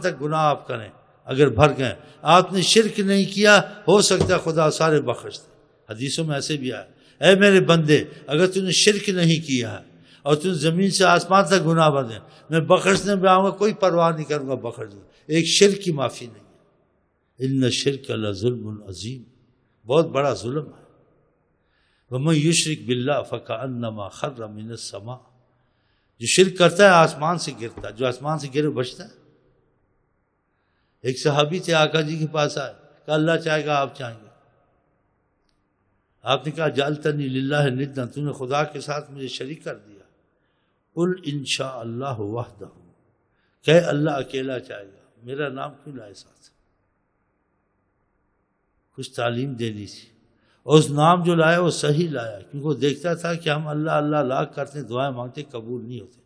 تک گناہ آپ کریں اگر بھر گئے، آپ نے شرک نہیں کیا، ہو سکتا ہے خدا سارے بخش دے۔ حدیثوں میں ایسے بھی آیا، اے میرے بندے اگر تم نے شرک نہیں کیا ہے اور تم زمین سے آسمان تک گناہ بھر دیں، میں بخشنے میں آؤں گا، کوئی پرواہ نہیں کروں گا، بخش دوں۔ ایک شرک کی معافی نہیں ہے۔ ان الشرک لظلم عظیم، بہت بڑا ظلم ہے۔ وَمَن يُشْرِكْ بِاللَّهِ فَكَأَنَّمَا خَرَّ مِنَ السَّمَاءِ، جو شرک کرتا ہے آسمان سے گرتا ہے، جو آسمان سے گرے بچتا ہے۔ ایک صحابی تھے، آقا جی کے پاس آئے، کہا اللہ چاہے گا آپ چاہیں گے۔ آپ نے کہا جعلتنی للہ ندا، تو نے خدا کے ساتھ مجھے شریک کر دیا۔ قل ان شاء اللہ وحدہ، کہ اللہ اکیلا چاہے گا، میرا نام کیوں لائے ساتھ؟ کچھ تعلیم دینی تھی، اور اس نام جو لایا وہ صحیح لایا، کیونکہ وہ دیکھتا تھا کہ ہم اللہ اللہ لاکھ کرتے ہیں، دعائیں مانگتے قبول نہیں ہوتے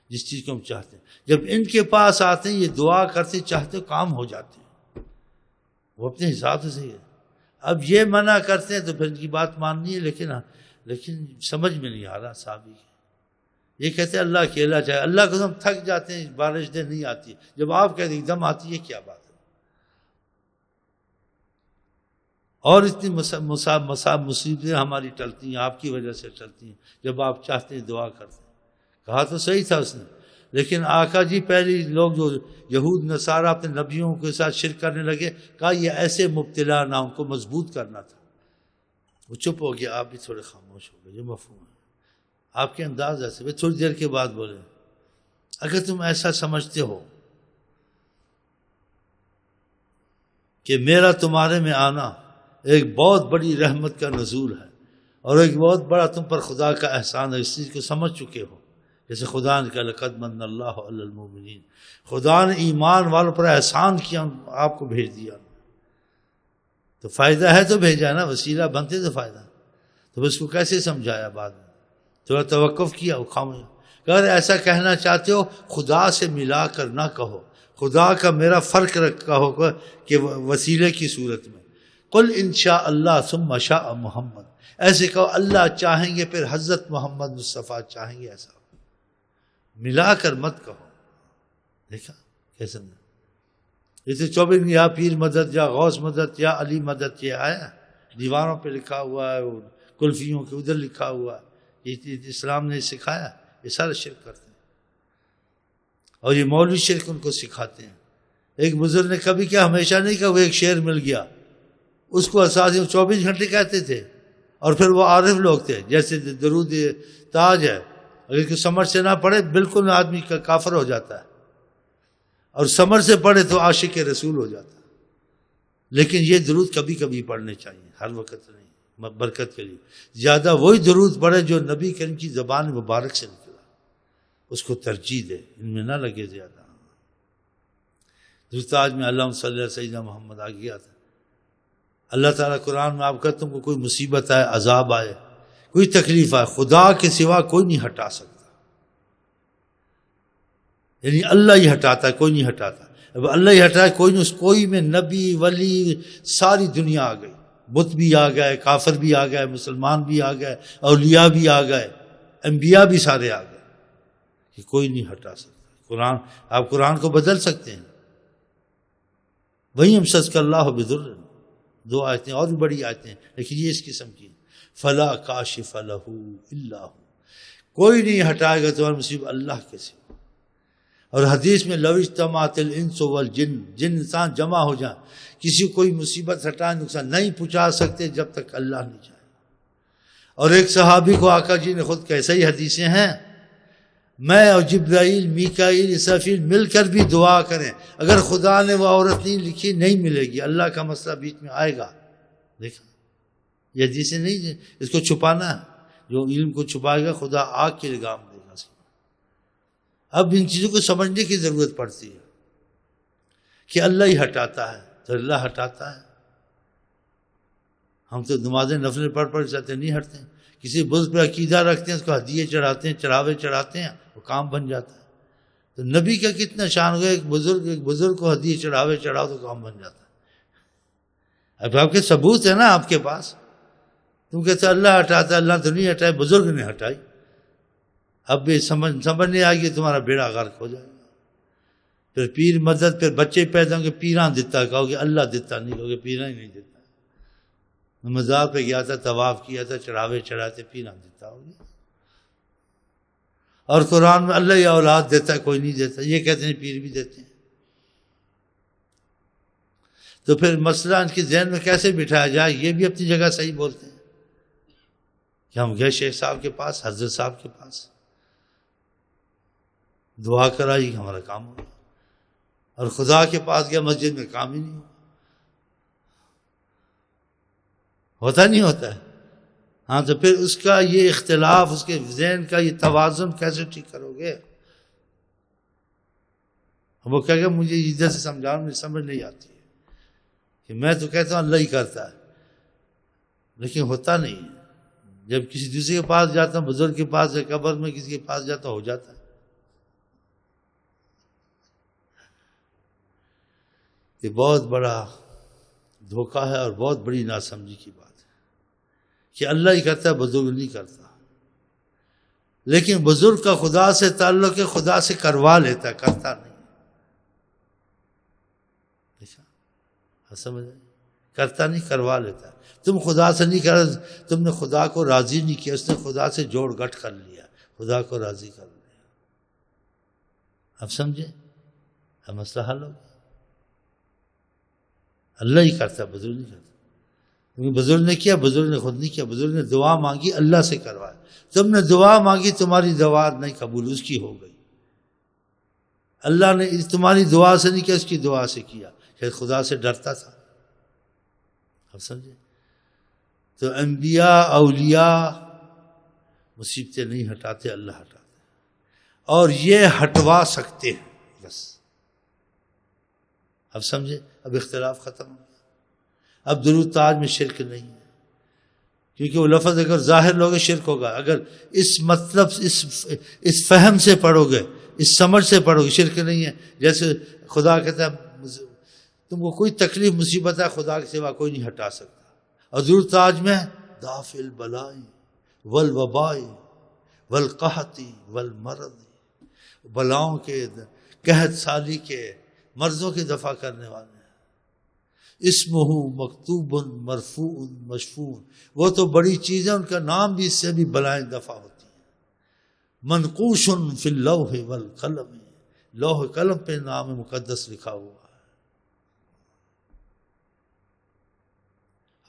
جس چیز کو ہم چاہتے ہیں۔ جب ان کے پاس آتے ہیں، یہ دعا کرتے چاہتے کام ہو جاتے ہیں، وہ اپنے حساب سے صحیح ہے۔ اب یہ منع کرتے ہیں تو پھر ان کی بات ماننی ہے، لیکن سمجھ میں نہیں آ رہا صحابی کے۔ یہ کہتے ہیں اللہ اکیلا چاہے، اللہ کو ہم تھک جاتے ہیں، بارش دن نہیں آتی، جب آپ کہتے ہیں ایک دم آتی ہے، کیا بات ہے؟ اور اتنی مصیبتیں ہماری ٹلتی ہیں، آپ کی وجہ سے ٹلتی ہیں، جب آپ چاہتے ہیں دعا کرتے ہیں۔ کہا تو صحیح تھا اس نے، لیکن آقا جی پہلی لوگ جو یہود نصارہ اپنے نبیوں کے ساتھ شرک کرنے لگے، کہا یہ ایسے مبتلا نہ، ان کو مضبوط کرنا تھا۔ وہ چپ ہو گیا، آپ بھی تھوڑے خاموش ہو گئے، یہ مفہوم ہے۔ آپ کے انداز ایسے، وہ تھوڑی دیر کے بعد بولے اگر تم ایسا سمجھتے ہو کہ میرا تمہارے میں آنا ایک بہت بڑی رحمت کا نزول ہے اور ایک بہت بڑا تم پر خدا کا احسان ہے، اس چیز کو سمجھ چکے ہو، جیسے خدا نے کہا لقد من اللہ علی المؤمنین، خدا نے ایمان والوں پر احسان کیا، آپ کو بھیج دیا، تو فائدہ ہے تو بھیجا نا، وسیلہ بنتے تو فائدہ، تو اس کو کیسے سمجھایا بعد میں؟ تھوڑا توقف کیا، وہ خاموش۔ اگر ایسا کہنا چاہتے ہو خدا سے ملا کر نہ کہو، خدا کا میرا فرق رکھا ہوگا کہ وسیلے کی صورت میں۔ قل انشاء اللہ ثم شاء محمد، ایسے کہو اللہ چاہیں گے پھر حضرت محمد مصطفیٰ چاہیں گے، ایسا ملا کر مت کہو۔ دیکھا کیسے؟ جیسے 24 یا پیر مدد یا غوث مدد یا علی مدد، یہ آیا دیواروں پہ لکھا ہوا ہے، کلفیوں کے ادھر لکھا ہوا ہے، یہ اسلام نے سکھایا، یہ سارے شرک کرتے ہیں، اور یہ مولوی شرک ان کو سکھاتے ہیں۔ ایک بزرگ نے کبھی کیا، ہمیشہ نہیں کہا، وہ ایک شعر مل گیا، اس کو اساس 24 گھنٹے کہتے تھے، اور پھر وہ عارف لوگ تھے، جیسے درود تاج ہے، اگر کوئی سمجھ سے نہ پڑھے بالکل آدمی کا کافر ہو جاتا ہے، اور سمجھ سے پڑھے تو عاشق رسول ہو جاتا ہے۔ لیکن یہ درود کبھی کبھی پڑھنے چاہیے، ہر وقت نہیں، برکت کے لیے۔ زیادہ وہی درود پڑھے جو نبی کریم کی زبان مبارک سے نکلا، اس کو ترجیح دے، ان میں نہ لگے زیادہ۔ درود تاج میں اللہم صلی علی سیدنا محمد آ گیا تھا۔ اللہ تعالیٰ قرآن میں آپ کہتے ہیں تم کو کوئی مصیبت آئے، عذاب آئے، کوئی تکلیف آئے، خدا کے سوا کوئی نہیں ہٹا سکتا، یعنی اللہ ہی ہٹاتا ہے، کوئی نہیں ہٹاتا۔ اب اللہ ہی ہٹائے، کوئی نہیں، کوئی میں نبی ولی ساری دنیا آ گئی، بت بھی آ گئے، کافر بھی آ گئے، مسلمان بھی آ گئے، اولیاء بھی آ گئے، انبیاء بھی سارے آ گئے، کہ کوئی نہیں ہٹا سکتا۔ قرآن، آپ قرآن کو بدل سکتے ہیں، وہی امسسک اللہ بضر، 2 آیتیں اور بھی بڑی آیتیں ہیں، لیکن یہ اس قسم کی، فلا کاشف لہ الا ہو، کوئی نہیں ہٹائے گا تمہاری مصیبت اللہ کے سوا۔ اور حدیث میں لو اجتمعت الانس والجن، جن انسان جمع ہو جائیں، کسی کو کوئی مصیبت ہٹائے، نقصان نہیں پہنچا سکتے جب تک اللہ نہیں چاہے۔ اور ایک صحابی کو آقا جی نے خود کیسے ہی حدیثیں ہیں، میں اور جبرائیل میکائیل اسرافیل مل کر بھی دعا کریں، اگر خدا نے وہ عورت نہیں لکھی نہیں ملے گی، اللہ کا مسئلہ بیچ میں آئے گا۔ دیکھا یہ حدیثیں نہیں، اس کو چھپانا ہے، جو علم کو چھپائے گا خدا آگ کی لگام دے گا اس کو۔ اب ان چیزوں کو سمجھنے کی ضرورت پڑتی ہے کہ اللہ ہی ہٹاتا ہے، تو اللہ ہٹاتا ہے۔ ہم تو نمازیں نفل پڑھ جاتے نہیں ہٹتے ہیں، کسی بزرگ پہ عقیدہ رکھتے ہیں، اس کو ہدیے چڑھاتے ہیں، چڑھاوے چڑھاتے ہیں، وہ کام بن جاتا ہے۔ تو نبی کا کتنا شان ہوگا، ایک بزرگ کو ہدیے چڑھاوے چڑھاؤ تو کام بن جاتا ہے۔ اب آپ کے ثبوت ہے نا آپ کے پاس، تم کہتے اللہ ہٹاتا ہے، اللہ تو نہیں ہٹائے، بزرگ نے ہٹائی۔ اب بھی سمجھ نہیں آئے گی، تمہارا بیڑا غرق ہو جائے گا۔ پھر پیر مدد، پھر بچے پیدا ہوں گے پیراں دیتا، کہو گے اللہ دیتا، نہیں کہو گے پیراں ہی نہیں دیتا. مزار پہ گیا تھا، طواف کیا تھا، چڑھاوے چڑھاتے، پیراں دیتا ہوگی. اور قرآن میں اللہ یا اولاد دیتا ہے، کوئی نہیں دیتا، یہ کہتے ہیں پیر بھی دیتے ہیں. تو پھر مسئلہ ان کے ذہن میں کیسے بٹھایا جائے؟ یہ بھی اپنی جگہ صحیح بولتے ہیں کہ ہم گئے شیخ صاحب کے پاس، حضرت صاحب کے پاس، دعا کرائی، ہمارا کام ہو گیا. اور خدا کے پاس گیا، مسجد میں کام ہی نہیں ہوا. ہوتا نہیں ہوتا ہے. ہاں تو پھر اس کا یہ اختلاف، اس کے ذہن کا یہ توازن کیسے ٹھیک کرو گے؟ وہ کہے گا مجھے ادھر سے سمجھانا، مجھے سمجھ نہیں آتی ہے کہ میں تو کہتا ہوں اللہ ہی کرتا ہے، لیکن ہوتا نہیں ہے. جب کسی دوسرے کے پاس جاتا ہوں، بزرگ کے پاس یا قبر میں کسی کے پاس جاتا ہو جاتا ہے. یہ بہت بڑا دھوکہ ہے اور بہت بڑی ناسمجھی کی بات ہے کہ اللہ ہی کرتا ہے، بزرگ نہیں کرتا. لیکن بزرگ کا خدا سے تعلق ہے، خدا سے کروا لیتا ہے، کرتا نہیں. سمجھ کرتا نہیں، کروا لیتا ہے. تم خدا سے نہیں کر، تم نے خدا کو راضی نہیں کیا، اس نے خدا سے جوڑ گٹھ کر لیا، خدا کو راضی کر لیا. اب سمجھے؟ اب مسئلہ حل ہو گیا. اللہ ہی کرتا ہے، بزرگ نہیں کرتا. کیونکہ بزرگ نے کیا، بزرگ نے خود نہیں کیا. بزرگ نے دعا مانگی، اللہ سے کروایا. تم نے دعا مانگی، تمہاری دعا نہیں قبول، اس کی ہو گئی. اللہ نے تمہاری دعا سے نہیں کیا، اس کی دعا سے کیا. شاید خدا سے ڈرتا تھا. اب سمجھے؟ تو انبیاء اولیاء مصیبتیں نہیں ہٹاتے، اللہ ہٹاتے. اور یہ ہٹوا سکتے ہیں بس. اب سمجھے؟ اب اختلاف ختم ہو گیا. اب درود تاج میں شرک نہیں ہے، کیونکہ وہ لفظ اگر ظاہر لوگے شرک ہوگا. اگر اس مطلب اس فہم سے پڑھو گے، اس سمجھ سے پڑھو گے، شرک نہیں ہے. جیسے خدا کہتا ہے تم کو کوئی تکلیف مصیبت ہے، خدا کے سوا کوئی نہیں ہٹا سکتا. اور درود تاج میں دافع البلاء والوباء والقحط والمرض، بلاؤں کے، قحط سالی کے، مرضوں کے دفع کرنے والے ہیں. اسمہ مکتوب مرفوع مشفوع، وہ تو بڑی چیز ہے، ان کا نام بھی، اس سے بھی بلائیں دفع ہوتی ہیں. منقوش فی اللوح والقلم، لوح قلم پہ نام مقدس لکھا ہوا ہے.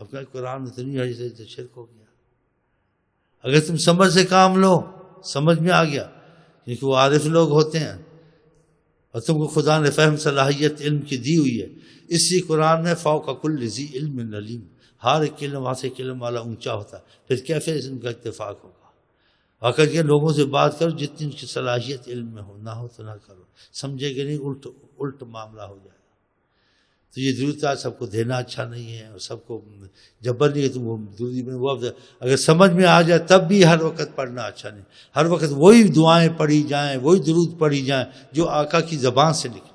اب کہ قرآن میں تو نہیں ہے، تو شرک ہو گیا. اگر تم سمجھ سے کام لو، سمجھ میں آ گیا، کیونکہ وہ عارف لوگ ہوتے ہیں اور تم کو خدا نے فہم صلاحیت علم کی دی ہوئی ہے. اسی قرآن میں فوق کل ذی علم علیم، ہر ایک علم وہاں سے علم والا اونچا ہوتا ہے. پھر کیسے ان کا اتفاق ہوگا؟ اگر یہ لوگوں سے بات کرو جتنی ان کی صلاحیت علم میں ہو، نہ ہو تو نہ کرو. سمجھے گے نہیں، الٹ معاملہ ہو جائے گا. تو یہ درود تاج سب کو دینا اچھا نہیں ہے، اور سب کو جبر نہیں ہے. تم وہ درود میں وہ اگر سمجھ میں آ جائے تب بھی ہر وقت پڑھنا اچھا نہیں. ہر وقت وہی دعائیں پڑھی جائیں، وہی درود پڑھی جائیں جو آقا کی زبان سے نکلی،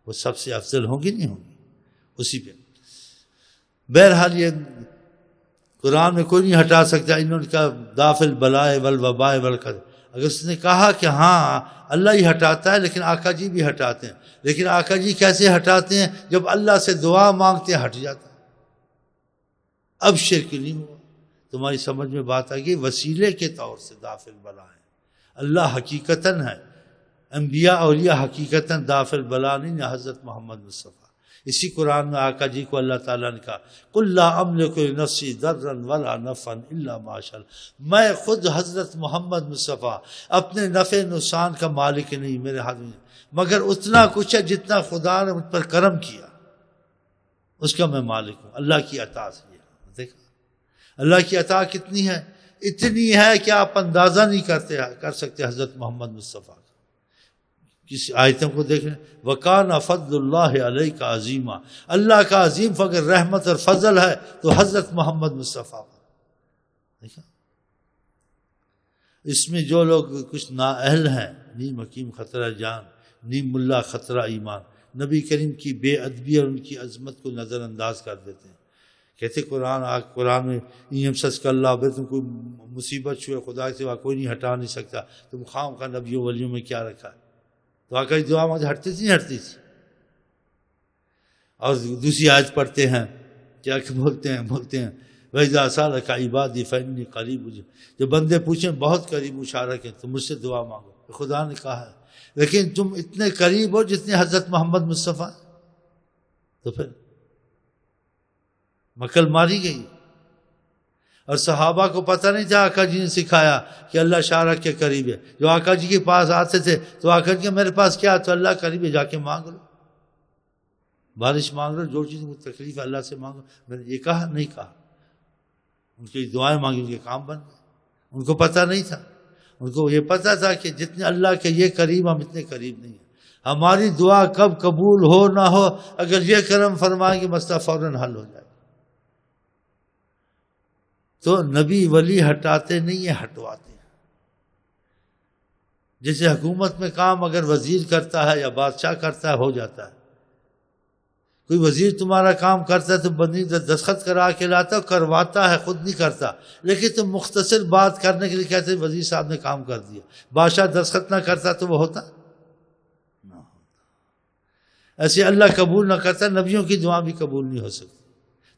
وہ سب سے افضل ہوں گی نہیں ہوں گی اسی پہ. بہرحال یہ قرآن میں کوئی نہیں ہٹا سکتا. انہوں نے کہا دافع البلاء والوباء والقحط. اگر اس نے کہا کہ ہاں اللہ ہی ہٹاتا ہے، لیکن آقا جی بھی ہٹاتے ہیں، لیکن آقا جی کیسے ہٹاتے ہیں؟ جب اللہ سے دعا مانگتے ہیں ہٹ جاتا ہے. اب شرک نہیں ہوا. تمہاری سمجھ میں بات آ گئی. وسیلے کے طور سے دافع البلاء ہے، اللہ حقیقتاً ہے. انبیاء اولیاء حقیقتاً دافع البلاء نہیں، نہ حضرت محمد مصطفیٰ. اسی قرآن میں آقا جی کو اللہ تعالیٰ نے کہا قل لا املک لنفسی ضرا ولا نفعا الا ما شاء اللہ، میں خود حضرت محمد مصطفیٰ اپنے نفع نقصان کا مالک نہیں، میرے ہاتھ میں مگر اتنا کچھ ہے جتنا خدا نے مجھ پر کرم کیا اس کا میں مالک ہوں. اللہ کی عطا سے یہ دیکھا، اللہ کی عطا کتنی ہے، اتنی ہے کہ آپ اندازہ نہیں کر سکتے حضرت محمد مصطفیٰ. کسی آیتوں کو دیکھیں، وَكَانَ فَضْلُ اللَّهِ عَلَيْكَ عَظِيمًا، اللہ کا عظیم اگر رحمت اور فضل ہے تو حضرت محمد مصطفیٰ پر. دیکھا اس میں جو لوگ کچھ نااہل ہیں، نیم حکیم خطرہ جان، نیم ملا خطرہ ایمان، نبی کریم کی بے ادبی اور ان کی عظمت کو نظر انداز کر دیتے ہیں. کہتے قرآن میں یمسسک اللہ بے، تم کوئی مصیبت چھوئے خدا کے سوا کوئی نہیں ہٹا نہیں سکتا، تم خام کا نبیوں ولیوں میں کیا رکھا ہے؟ تو آقا کی دعا مانگتے ہٹتی تھی نہیں ہٹتی تھی. اور دوسری آیت پڑھتے ہیں کیا کہ بولتے ہیں وَإِذَا سَأَلَكَ عِبَادِي فَإِنِّي قَرِيبٌ. جب بندے پوچھیں بہت قریب مشارک ہیں تو مجھ سے دعا مانگو. خدا نے کہا ہے لیکن تم اتنے قریب ہو جتنے حضرت محمد مصطفیٰ. تو پھر مکل ماری گئی. اور صحابہ کو پتہ نہیں تھا، آقا جی نے سکھایا کہ اللہ شارک کے قریب ہے. جو آقا جی کے پاس آتے تھے تو آقا جی میرے پاس کیا، تو اللہ قریب ہے، جا کے مانگ لو، بارش مانگ لو، جو چیز کو تکلیف ہے اللہ سے مانگو. میں نے یہ کہا نہیں کہا. ان کی دعائیں مانگی، ان کے کام بن گئے. ان کو پتہ نہیں تھا. ان کو یہ پتہ تھا کہ جتنے اللہ کے یہ قریب ہم اتنے قریب نہیں ہیں. ہماری دعا کب قبول ہو نہ ہو، اگر یہ کرم فرمائیں کہ مسئلہ فوراً حل ہو جائے. تو نبی ولی ہٹاتے نہیں ہیں، ہٹواتے ہیں. جیسے حکومت میں کام اگر وزیر کرتا ہے یا بادشاہ کرتا ہے ہو جاتا ہے. کوئی وزیر تمہارا کام کرتا ہے تو بندی دستخط کرا کے لاتا ہے، کرواتا ہے، خود نہیں کرتا. لیکن تم مختصر بات کرنے کے لیے کہتے وزیر صاحب نے کام کر دیا. بادشاہ دستخط نہ کرتا تو وہ ہوتا نہ ہوتا. ایسے اللہ قبول نہ کرتا، نبیوں کی دعا بھی قبول نہیں ہو سکتی.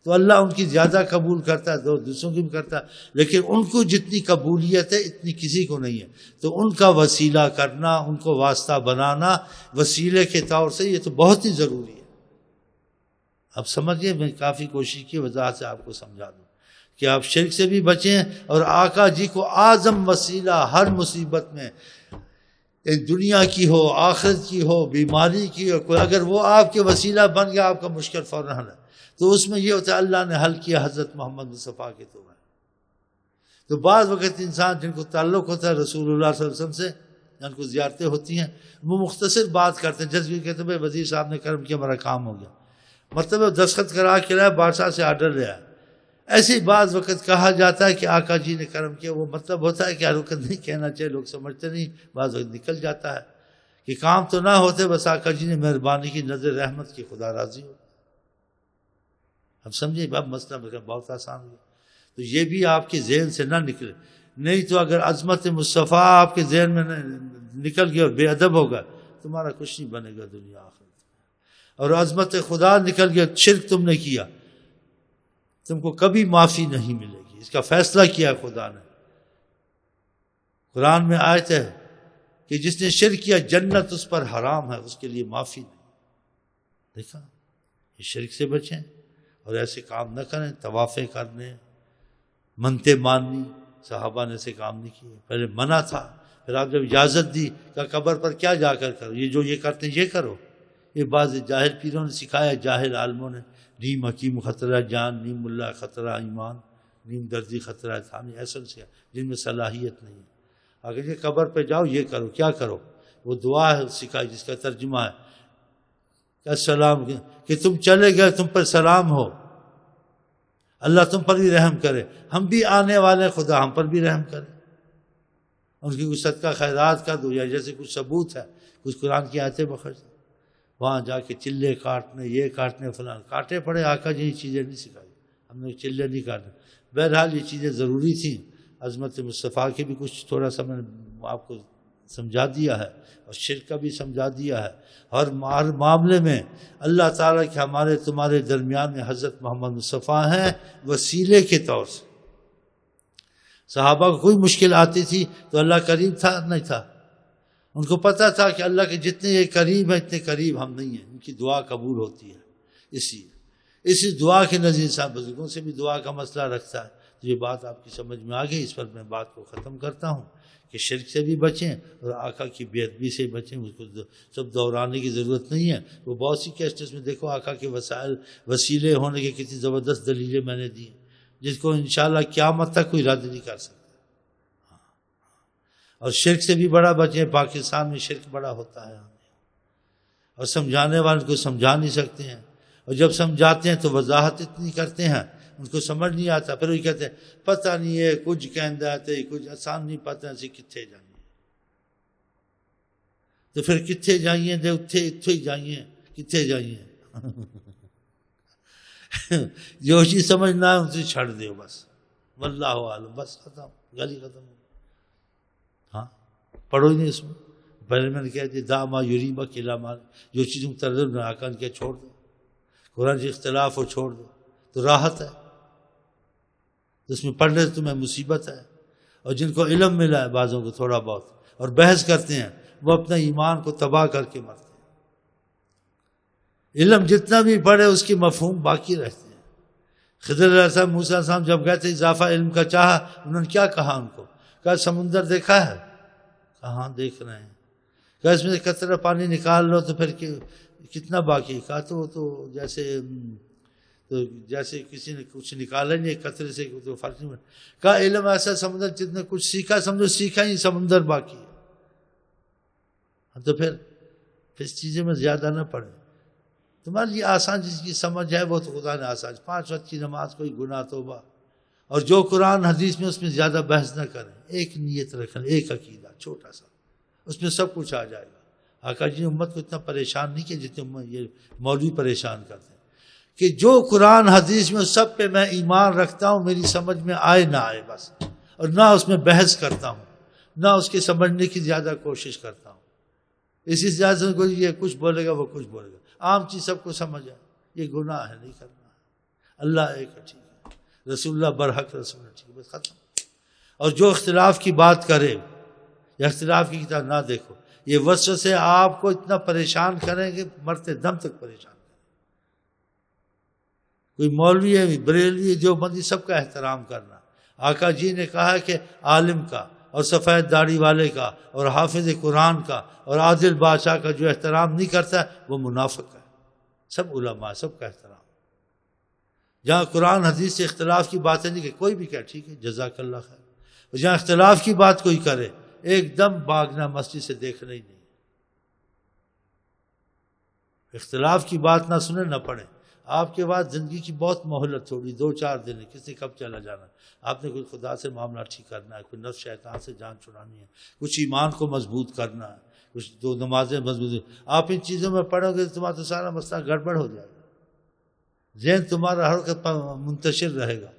تو اللہ ان کی زیادہ قبول کرتا ہے، دوسروں کی بھی کرتا ہے، لیکن ان کو جتنی قبولیت ہے اتنی کسی کو نہیں ہے. تو ان کا وسیلہ کرنا، ان کو واسطہ بنانا وسیلے کے طور سے، یہ تو بہت ہی ضروری ہے. اب سمجھیے، میں کافی کوشش کی وضاحت سے آپ کو سمجھا دوں کہ آپ شرک سے بھی بچیں اور آقا جی کو اعظم وسیلہ ہر مصیبت میں، دنیا کی ہو، آخرت کی ہو، بیماری کی ہو، کوئی اگر وہ آپ کے وسیلہ بن گیا آپ کا مشکل فوراً حل ہے. تو اس میں یہ ہوتا ہے اللہ نے حل کیا حضرت محمد مصطفیٰ کے تو ہے. تو بعض وقت انسان جن کو تعلق ہوتا ہے رسول اللہ صلی اللہ علیہ وسلم سے، جن کو زیارتیں ہوتی ہیں، وہ مختصر بات کرتے ہیں. جس بھی کہتے ہیں بھائی وزیر صاحب نے کرم کیا، ہمارا کام ہو گیا، مطلب وہ دستخط کرا کے رہا ہے، بادشاہ سے آرڈر لیا ہے. ایسے بعض وقت کہا جاتا ہے کہ آقا جی نے کرم کیا، وہ مطلب ہوتا ہے کہ ہر وقت نہیں کہنا چاہیے، لوگ سمجھتے نہیں. بعض وقت نکل جاتا ہے کہ کام تو نہ ہوتے، بس آقا جی نے مہربانی کی، نظر رحمت کی، خدا راضی ہو. اب سمجھے، اب مسئلہ بہت آسان ہو گیا. تو یہ بھی آپ کے ذہن سے نہ نکلے. نہیں تو اگر عظمت مصطفیٰ آپ کے ذہن میں نکل گیا اور بے ادب ہوگا، تمہارا کچھ نہیں بنے گا دنیا آخرت. اور عظمت خدا نکل گیا، شرک تم نے کیا، تم کو کبھی معافی نہیں ملے گی. اس کا فیصلہ کیا خدا نے. قرآن میں آیت ہے کہ جس نے شرک کیا جنت اس پر حرام ہے، اس کے لیے معافی نہیں. دیکھا، یہ شرک سے بچیں اور ایسے کام نہ کریں. طوافیں کرنے، منتیں ماننی، صحابہ نے ایسے کام نہیں کیے. پہلے منع تھا، پھر آپ جب اجازت دی کہ قبر پر کیا جا کر کرو، یہ جو یہ کرتے ہیں یہ کرو. یہ بعض جاہل پیروں نے سکھایا، جاہل عالموں نے. نیم حکیم خطرہ جان، نیم ملا خطرہ ایمان، نیم دردی خطرہ تھانی، ایسا سے جن میں صلاحیت نہیں ہے. اگر یہ قبر پہ جاؤ یہ کرو، کیا کرو، وہ دعا ہے سکھائی جس کا ترجمہ ہے السلام، کہ تم چلے گئے تم پر سلام ہو، اللہ تم پر بھی رحم کرے، ہم بھی آنے والے، خدا ہم پر بھی رحم کرے. ان کی کچھ صدقہ خیرات کا دو، یا جیسے کچھ ثبوت ہے، کچھ قرآن کی آیتیں بخش دو. وہاں جا کے چلے کاٹنے، یہ کاٹنے، فلان کاٹے پڑے. آقا جی یہ چیزیں نہیں سکھائی، ہم نے چلے نہیں کاٹے. بہرحال یہ چیزیں ضروری تھیں. عظمت مصطفیٰ کے بھی کچھ تھوڑا سا میں نے آپ کو سمجھا دیا ہے، اور شرک کا بھی سمجھا دیا ہے. ہر معاملے میں اللہ تعالیٰ کے ہمارے تمہارے درمیان میں حضرت محمد مصطفیٰ ہیں وسیلے کے طور سے. صحابہ کو کوئی مشکل آتی تھی تو اللہ قریب تھا نہیں تھا. ان کو پتہ تھا کہ اللہ کے جتنے یہ قریب ہیں اتنے قریب ہم نہیں ہیں. ان کی دعا قبول ہوتی ہے. اسی دعا کے نظیر صاحب بزرگوں سے بھی دعا کا مسئلہ رکھتا ہے. تو یہ بات آپ کی سمجھ میں آ گئی. اس پر میں بات کو ختم کرتا ہوں کہ شرک سے بھی بچیں اور آقا کی بے ادبی سے بچیں. اس کو سب دہرانے کی ضرورت نہیں ہے. وہ بہت سی کیسٹس میں دیکھو آقا کے وسیلے ہونے کے کتنی زبردست دلیلیں میں نے دی، جس کو انشاءاللہ قیامت تک کوئی رد نہیں کر سکتا. اور شرک سے بھی بڑا بچیں. پاکستان میں شرک بڑا ہوتا ہے اور سمجھانے والے کو سمجھا نہیں سکتے ہیں، اور جب سمجھاتے ہیں تو وضاحت اتنی کرتے ہیں ان کو سمجھ نہیں آتا. پھر وہ کہتے ہیں پتہ نہیں ہے کچھ کہندے کچھ آسان نہیں پتہ اسی کتنے جائیں. تو پھر کتنے جائیں دے اتھے جائیں کتنے جائیں. جو چیز سمجھنا ہے ان سے چھڑ دے بس. واللہ عالم، بس ختم، گلی ختم. ہاں پڑھو ہی نہیں اس میں پہلے میں نے کہا کہ داما یوریبا قلعہ مان، جو چیز مترجم نے آقا نے کیا چھوڑ دو، قرآن سے اختلاف ہو چھوڑ دو تو راحت ہے، اس میں پڑھنے سے تمہیں مصیبت ہے۔ اور جن کو علم ملا ہے بعضوں کو تھوڑا بہت اور بحث کرتے ہیں، وہ اپنے ایمان کو تباہ کر کے مرتے ہیں۔ علم جتنا بھی پڑھے اس کے مفہوم باقی رہتے ہیں۔ خضر علیہ السلام، موسیٰ علیہ السلام جب گئے تھے اضافہ علم کا چاہا، انہوں نے کیا کہا ان کو؟ کہا سمندر دیکھا ہے؟ کہاں دیکھ رہے ہیں؟ کہا اس میں سے قطرہ پانی نکال لو تو پھر کتنا باقی؟ کہا تو وہ تو جیسے کسی نے کچھ نکالا نہیں قطرے سے تو فرق نہیں پڑتا۔ کہا علم ایسا سمندر جتنے کچھ سیکھا سمجھو سیکھا ہی سمندر باقی ہے۔ تو پھر اس چیزیں میں زیادہ نہ پڑھیں، تمہارے لیے آسان جس کی سمجھ ہے وہ تو خدا نے آسان، 5 وقت کی نماز، کوئی گناہ توبہ، اور جو قرآن حدیث میں اس میں زیادہ بحث نہ کریں، ایک نیت رکھیں، ایک عقیدہ چھوٹا سا، اس میں سب کچھ آ جائے گا۔ آقا جی نے امت کو اتنا پریشان نہیں کیا جتنے یہ مولوی پریشان کرتے ہیں کہ جو قرآن حدیث میں سب پہ میں ایمان رکھتا ہوں، میری سمجھ میں آئے نہ آئے بس، اور نہ اس میں بحث کرتا ہوں، نہ اس کے سمجھنے کی زیادہ کوشش کرتا ہوں۔ اسی زیادہ سے کوئی یہ کچھ بولے گا وہ کچھ بولے گا، عام چیز سب کو سمجھ ہے، یہ گناہ ہے، نہیں کرنا ہے۔ اللہ ایک ہے، ٹھیک ہے، رسول اللہ برحق رسول ہے، ٹھیک ہے، بس ختم۔ اور جو اختلاف کی بات کرے یا اختلاف کی کتاب نہ دیکھو، یہ وسوسے آپ کو اتنا پریشان کریں کہ مرتے دم تک پریشان کریں۔ کوئی مولوی ہے، بریلوی ہے، جو بندی، سب کا احترام کرنا۔ آقا جی نے کہا کہ عالم کا اور سفید داڑھی والے کا اور حافظ قرآن کا اور عادل بادشاہ کا جو احترام نہیں کرتا وہ منافق ہے۔ سب علماء، سب کا احترام۔ جہاں قرآن حدیث سے اختلاف کی باتیں نہیں کہ کوئی بھی کہے ٹھیک ہے جزاک اللہ خیر، اور جہاں اختلاف کی بات کوئی کرے ایک دم بھاگنا، مسجد سے دیکھنا ہی نہیں۔ اختلاف کی بات نہ سنیں نہ پڑھیں۔ آپ کے بعد زندگی کی بہت مہلت تھوڑی، 2-4 دن ہے، کس نے کب چلا جانا۔ آپ نے کوئی خدا سے معاملہ ٹھیک کرنا ہے، کوئی نفس شیطان سے جان چھڑانی ہے، کچھ ایمان کو مضبوط کرنا ہے، کچھ 2 نمازیں مضبوط۔ آپ ان چیزوں میں پڑھو گے تو تمہارا تو سارا مسئلہ گڑبڑ ہو جائے گا، ذہن تمہارا ہر وقت منتشر رہے گا،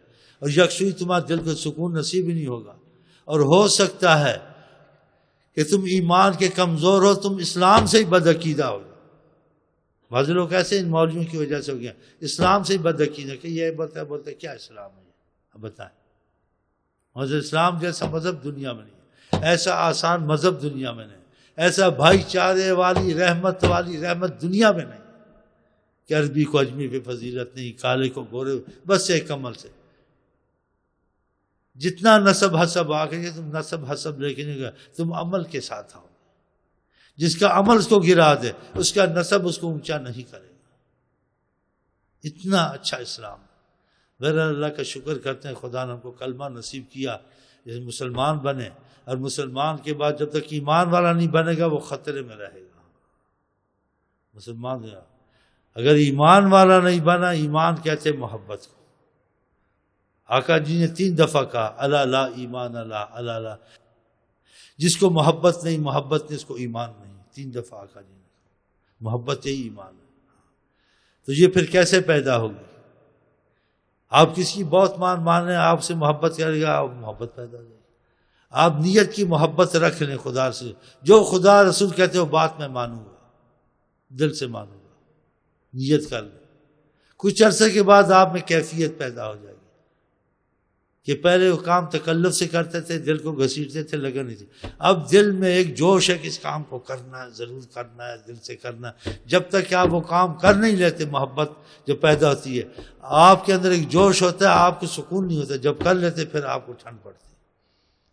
اور یکسوئی تمہارے دل کو سکون نصیب ہی نہیں ہوگا۔ اور ہو سکتا ہے کہ تم ایمان کے کمزور ہو، تم اسلام سے ہی بدعقیدہ ہو۔ بعض لوگ ایسے ان مولویوں کی وجہ سے ہو گیا، اسلام سے ہی بدعقیدہ کہ یہ بولتا ہے کیا اسلام ہے، اب بتائیں۔ مذہب اسلام جیسا مذہب دنیا میں نہیں ہے، ایسا آسان مذہب دنیا میں نہیں، ایسا بھائی چارے والی رحمت دنیا میں نہیں کہ عربی کو اجمی پہ فضیلت نہیں، کالے کو گورے، بس ایک عمل سے۔ جتنا نسب حسب آگے تم نسب حسب لے کے نہیں گئے، تم عمل کے ساتھ آؤ۔ جس کا عمل اس کو گرا دے، اس کا نسب اس کو اونچا نہیں کرے گا۔ اتنا اچھا اسلام۔ بہرحال اللہ کا شکر کرتے ہیں، خدا نے ہم کو کلمہ نصیب کیا، مسلمان بنے، اور مسلمان کے بعد جب تک ایمان والا نہیں بنے گا وہ خطرے میں رہے گا۔ مسلمان اگر ایمان والا نہیں بنا، ایمان کہتے محبت کو۔ آقا جی نے 3 دفعہ کہا الا لا ایمان اللہ، الا لا، جس کو محبت نہیں، محبت نہیں، اس کو ایمان نہیں۔ 3 دفعہ آقا جی نے کہا محبت یہی ایمان ہے۔ تو یہ پھر کیسے پیدا ہوگی؟ آپ کسی کی بہت مانیں، آپ سے محبت کرے گا، آپ محبت پیدا ہو جائے گی۔ آپ نیت کی محبت رکھ لیں خدا سے، جو خدا رسول کہتے ہو بات میں مانوں گا، دل سے مانوں گا، نیت کر لیں۔ کچھ عرصے کے بعد آپ میں کیفیت پیدا ہو جائے گی کہ پہلے وہ کام تکلف سے کرتے تھے، دل کو گھسیٹتے تھے، لگن نہیں تھی۔ اب دل میں ایک جوش ہے کہ اس کام کو کرنا ہے، ضرور کرنا ہے، دل سے کرنا ہے۔ جب تک کہ آپ وہ کام کر نہیں لیتے، محبت جو پیدا ہوتی ہے، آپ کے اندر ایک جوش ہوتا ہے، آپ کو سکون نہیں ہوتا۔ جب کر لیتے پھر آپ کو ٹھنڈ پڑتی ہے،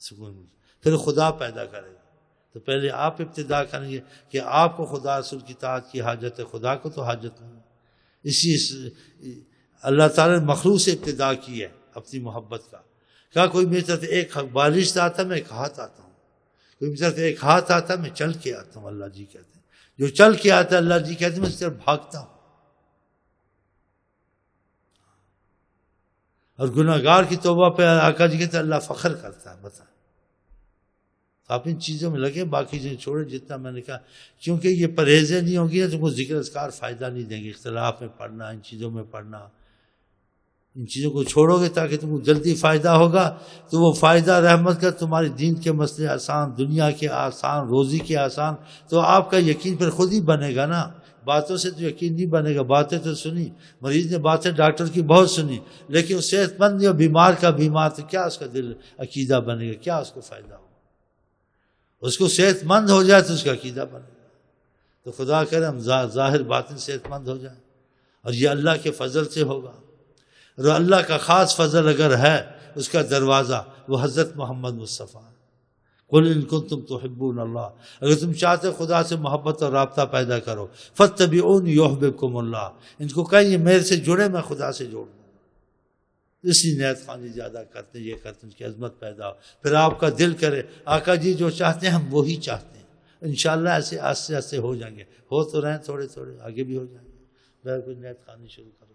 سکون ملتا، پھر خدا پیدا کرے گا۔ تو پہلے آپ ابتدا کریں گے کہ آپ کو خدا رسول کی اطاعت کی حاجت ہے، خدا کو تو حاجت نہیں۔ اسی اللہ تعالیٰ نے مخلوق سے ابتدا کی ہے اپنی محبت کا۔ کہا کوئی میری طرف ایک بالش سے آتا میں ایک ہاتھ آتا ہوں، کوئی میری طرف ایک ہاتھ آتا میں چل کے آتا ہوں، اللہ جی کہتے ہیں۔ جو چل کے آتا ہے اللہ جی کہتے ہیں میں اس طرف بھاگتا ہوں۔ اور گناہگار کی توبہ پہ آقا جی کہتے ہیں اللہ فخر کرتا ہے۔ بتائیں، آپ ان چیزوں میں لگے، باقی چیزیں چھوڑیں جتنا میں نے کہا، کیونکہ یہ پرہیزیں نہیں ہوں گی نا تو کو ذکر اذکار فائدہ نہیں دیں گے۔ اختلاف میں پڑھنا، ان چیزوں میں پڑھنا، ان چیزوں کو چھوڑو گے تاکہ تم کو جلدی فائدہ ہوگا، تو وہ فائدہ رحمت کا تمہارے دین کے مسئلے آسان، دنیا کے آسان، روزی کے آسان، تو آپ کا یقین پھر خود ہی بنے گا نا۔ باتوں سے تو یقین نہیں بنے گا، باتیں تو سنی، مریض نے باتیں ڈاکٹر کی بہت سنی، لیکن وہ صحت مند نہیں، اور بیمار کا بیمار، تو کیا اس کا دل عقیدہ بنے گا، کیا اس کو فائدہ ہوگا؟ اس کو صحت مند ہو جائے تو اس کا عقیدہ بنے گا۔ تو خدا کرے ہم ظاہر باطن صحت مند ہو جائیں، اور یہ اللہ کے فضل سے ہوگا۔ اور اللہ کا خاص فضل اگر ہے، اس کا دروازہ وہ حضرت محمد مصطفیٰ۔ قل ان کنتم تحبون اللہ، اگر تم چاہتے خدا سے محبت اور رابطہ پیدا کرو، فاتبعونی یحببکم اللہ، ان کو کہیں میرے سے جڑے، میں خدا سے جوڑ دوں گا۔ اسی نیت خوانی زیادہ کرتے ہیں، یہ کرتے ہیں، ان کی عظمت پیدا ہو، پھر آپ کا دل کرے آقا جی جو چاہتے ہیں ہم وہی چاہتے ہیں۔ انشاءاللہ ایسے آہستہ آہستہ ہو جائیں گے، ہو تو رہے ہیں تھوڑے تھوڑے، آگے بھی ہو جائیں گے۔ میں کوئی نیت خوانی شروع کروں۔